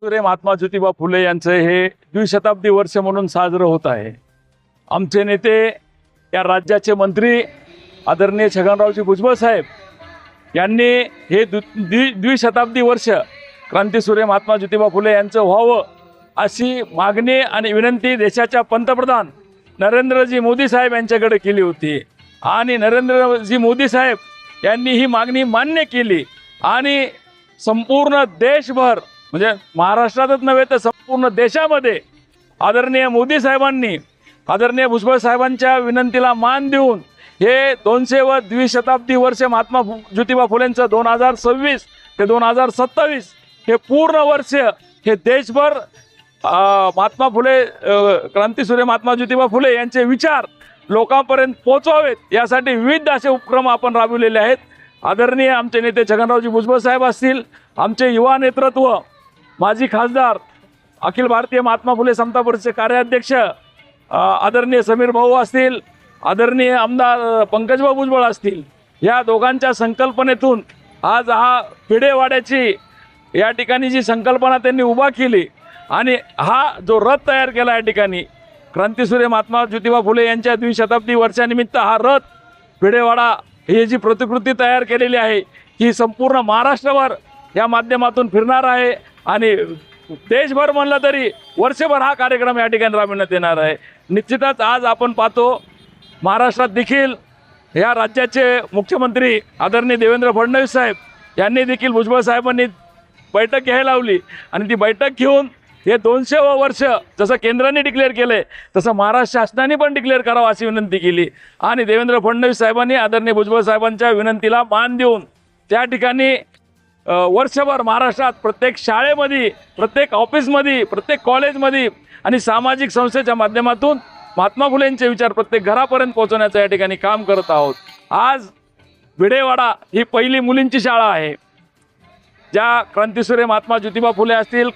महात्मा ज्योतिबा फुले यांचं हे द्विशताब्दी वर्ष म्हणून साजरं होत आहे। आमचे नेते या राज्याचे मंत्री आदरणीय छगनरावजी भुजबळ साहेब यांनी हे द्विशताब्दी वर्ष क्रांतीसूर्य महात्मा ज्योतिबा फुले यांचं व्हावं अशी मागणी आणि विनंती देशाच्या पंतप्रधान नरेंद्रजी मोदी साहेब यांच्याकडे केली होती आणि नरेंद्रजी मोदी साहेब यांनी ही मागणी मान्य केली आणि संपूर्ण देशभर म्हणजे महाराष्ट्रातच नव्हे तर संपूर्ण देशामध्ये आदरणीय मोदी साहेबांनी आदरणीय भुजबळ साहेबांच्या विनंतीला मान देऊन हे 200 व द्विशताब्दी वर्ष महात्मा ज्योतिबा फुलेंचं 2026 ते 2027 हे पूर्ण वर्ष हे देशभर महात्मा फुले क्रांतीसूर्य महात्मा ज्योतिबा फुले यांचे विचार लोकांपर्यंत पोहोचवावेत यासाठी विविध असे उपक्रम आपण राबविलेले आहेत। आदरणीय आमचे नेते छगनरावजी भुजबळ साहेब असतील, आमचे युवा नेतृत्व, माजी खासदार, अखिल भारतीय महात्मा फुले समता परिषदेचे कार्याध्यक्ष आदरणीय समीर भाऊ असतील, आदरणीय आमदार पंकजभाऊ भुजबळ असतील, या दोघांच्या संकल्पनेतून आज हा पिढेवाड्याची या ठिकाणी जी संकल्पना त्यांनी उभा केली आणि हा जो रथ तयार केला या ठिकाणी क्रांतीसूर्य महात्मा ज्योतिबा फुले यांच्या द्विशताब्दी वर्षानिमित्त हा रथ पिढेवाडा ही जी प्रतिकृती तयार केलेली आहे ही संपूर्ण महाराष्ट्रभर या माध्यमातून फिरणार आहे आणि देशभर म्हणलं तरी वर्षभर हा कार्यक्रम या ठिकाणी राबविण्यात येणार आहे। निश्चितच आज आपण पाहतो महाराष्ट्रात देखील या राज्याचे मुख्यमंत्री आदरणीय देवेंद्र फडणवीस साहेब यांनी देखील भुजबळ साहेबांनी बैठक घ्यायला लावली आणि ती बैठक घेऊन हे 200व वर्ष जसं केंद्राने डिक्लेअर केले तसं महाराष्ट्र शासनाने पण डिक्लेअर करावं अशी विनंती केली आणि देवेंद्र फडणवीस साहेबांनी आदरणीय भुजबळ साहेबांच्या विनंतीला मान देऊन त्या ठिकाणी वर्षभर महाराष्ट्रात प्रत्येक शाळेमध्ये, प्रत्येक ऑफिसमध्ये, प्रत्येक कॉलेजमध्ये आणि सामाजिक संस्थेच्या माध्यमातून महात्मा फुलेंचे विचार प्रत्येक घरापर्यंत पोहोचवण्याचं या ठिकाणी काम करत आहोत। आज भिडेवाडा ही पहिली मुलींची शाळा आहे। ज्या क्रांतीसूर्य महात्मा ज्योतिबा फुले असतील,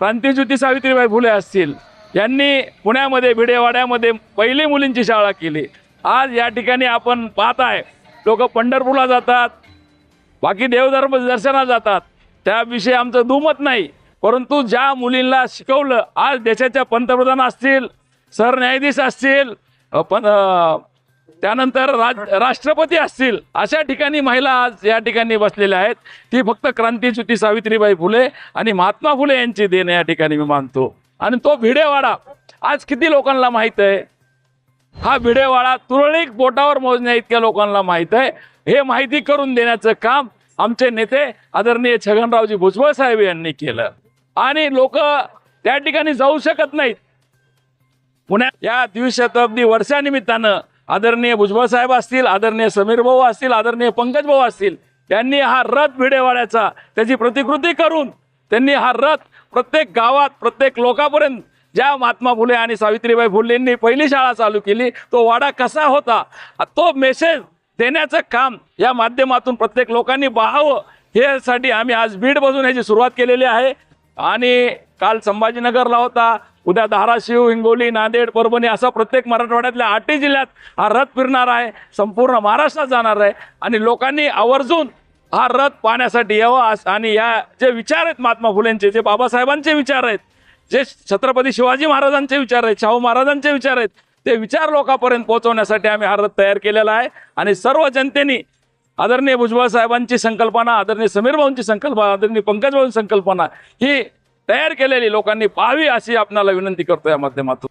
क्रांतीज्योती सावित्रीबाई फुले असतील, यांनी पुण्यामध्ये भिडेवाड्यामध्ये पहिली मुलींची शाळा केली। आज या ठिकाणी आपण पाहत आहे लोक पंढरपूरला जातात, बाकी देवधर्म दर्शनाला जातात, त्याविषयी आमचं दुमत नाही, परंतु ज्या मुलींना शिकवलं आज देशाच्या पंतप्रधान असतील, सरन्यायाधीश असतील, त्यानंतर राष्ट्रपती असतील, अशा ठिकाणी महिला आज या ठिकाणी बसलेल्या आहेत। ती फक्त क्रांतीज्योती सावित्रीबाई फुले आणि महात्मा फुले यांची देण या ठिकाणी मी मानतो। आणि तो भिडेवाडा आज किती लोकांना माहीत आहे? हा भिडेवाडा तुरळक बोटावर मोजण्या इतक्या लोकांना माहीत आहे। हे माहिती करून देण्याचं काम आमचे नेते आदरणीय छगनरावजी भुजबळ साहेब यांनी केलं आणि लोक त्या ठिकाणी जाऊ शकत नाहीत। पुण्यात या द्विशताब्दी वर्षानिमित्तानं आदरणीय भुजबळ साहेब असतील, आदरणीय समीर भाऊ असतील, आदरणीय पंकज भाऊ असतील, त्यांनी हा रथ भिडेवाड्याचा त्याची प्रतिकृती करून त्यांनी हा रथ प्रत्येक गावात, प्रत्येक लोकांपर्यंत ज्या महात्मा फुले आणि सावित्रीबाई फुलेंनी पहिली शाळा चालू केली तो वाडा कसा होता तो मेसेज देण्याचं काम या माध्यमातून प्रत्येक लोकांनी पाहावं यासाठी आम्ही आज बीड बसून याची सुरुवात केलेली आहे आणि काल संभाजीनगरला होता, उद्या धाराशिव, हिंगोली, नांदेड, परभणी असा प्रत्येक मराठवाड्यातल्या 8 जिल्ह्यात हा रथ फिरणार आहे, संपूर्ण महाराष्ट्रात जाणार आहे आणि लोकांनी आवर्जून हा रथ पाहण्यासाठी यावं आणि या जे विचार आहेत महात्मा फुलेंचे, जे बाबासाहेबांचे विचार आहेत, जे छत्रपती शिवाजी महाराजांचे विचार आहेत, शाहू महाराजांचे विचार आहेत, ते विचार लोकांपर्यंत पोहोचवण्यासाठी आम्ही हा रथ तयार केलेला आहे आणि सर्व जनतेने आदरणीय भुजबळ साहेबांची संकल्पना, आदरणीय समीर भाऊंची संकल्पना, आदरणीय पंकज भाऊंची संकल्पना ही तयार केलेली लोकांनी पाहावी अशी आपणाला विनंती करतो या माध्यमातून।